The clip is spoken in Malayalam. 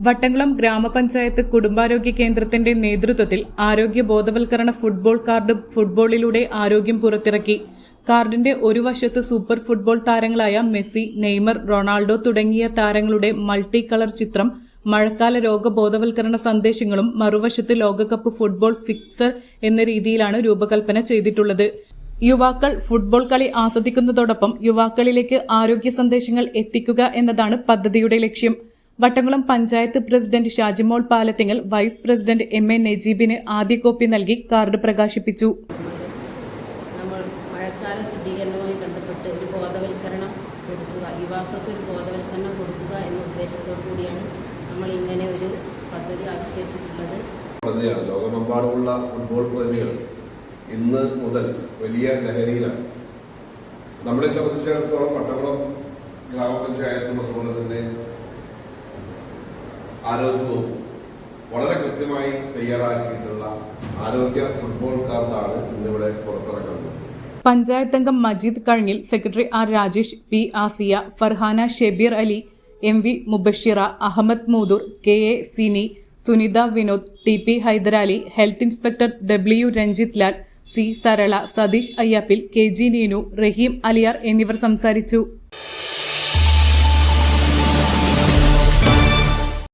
വട്ടംകുളം ഗ്രാമപഞ്ചായത്ത് കുടുംബാരോഗ്യ കേന്ദ്രത്തിന്റെ നേതൃത്വത്തിൽ ആരോഗ്യ ബോധവൽക്കരണ ഫുട്ബോൾ കാർഡ് ഫുട്ബോളിലൂടെ ആരോഗ്യം പുറത്തിറക്കി. കാർഡിന്റെ ഒരു വശത്ത് സൂപ്പർ ഫുട്ബോൾ താരങ്ങളായ മെസ്സി, നെയ്മർ, റൊണാൾഡോ തുടങ്ങിയ താരങ്ങളുടെ മൾട്ടി കളർ ചിത്രം, മഴക്കാല രോഗബോധവൽക്കരണ സന്ദേശങ്ങളും മറുവശത്ത് ലോകകപ്പ് ഫുട്ബോൾ ഫിക്സർ എന്ന രീതിയിലാണ് രൂപകൽപ്പന ചെയ്തിട്ടുള്ളത്. യുവാക്കൾ ഫുട്ബോൾ കളി ആസ്വദിക്കുന്നതോടൊപ്പം യുവാക്കളിലേക്ക് ആരോഗ്യ സന്ദേശങ്ങൾ എത്തിക്കുക എന്നതാണ് പദ്ധതിയുടെ ലക്ഷ്യം. Vattamkulam panchayat president Shajimol Palathingal, vice president M A. നജീബിന് ആദ്യ കോപ്പി നൽകി കാർഡ് പ്രകാശിപ്പിച്ചു. നമ്മൾ മഴക്കാല ശുദ്ധീകരണവുമായി ബന്ധപ്പെട്ട് ഒരു ബോധവൽക്കരണം കൊടുക്കുക, യുവാക്കൾക്ക് ഒരു ബോധവൽക്കരണം കൊടുക്കുക എന്ന ഉദ്ദേശത്തോടു കൂടിയാണ് നമ്മൾ ഇങ്ങനെ ഒരു പദ്ധതി ആവിഷ്കരിച്ചിട്ടുള്ളത്. ലോകമെമ്പാടുമുള്ള ഫുട്ബോൾ പ്രേമികൾ ഇന്ന് മുതൽ വലിയ ലഹരിയിലാണ്. നമ്മളെ സംബന്ധിച്ചിടത്തോളം വട്ടംകുളം ഗ്രാമപഞ്ചായത്തും അതുപോലെ തന്നെ ആരോഗ്യവും വളരെ കൃത്യമായി തയ്യാറാക്കിയിട്ടുള്ള ആരോഗ്യ ഫുട്ബോൾ കാർഡാണ് ഇന്നിവിടെ പുറത്തിറക്കുന്നത്. പഞ്ചായത്ത് അംഗം Majeed Kazhanjil, secretary R Rajesh, P Asiya, Farhana Shebeer Ali, M V. Mubashira, Ahammed Moodur, K A. Sini, Sunitha Vinod, T P. Hyderali, health inspector W. Ranjith Lal, C. Sarala, Satheesh Ayyappil, K G. Neenu, Raheem Aliyar എന്നിവർ സംസാരിച്ചു.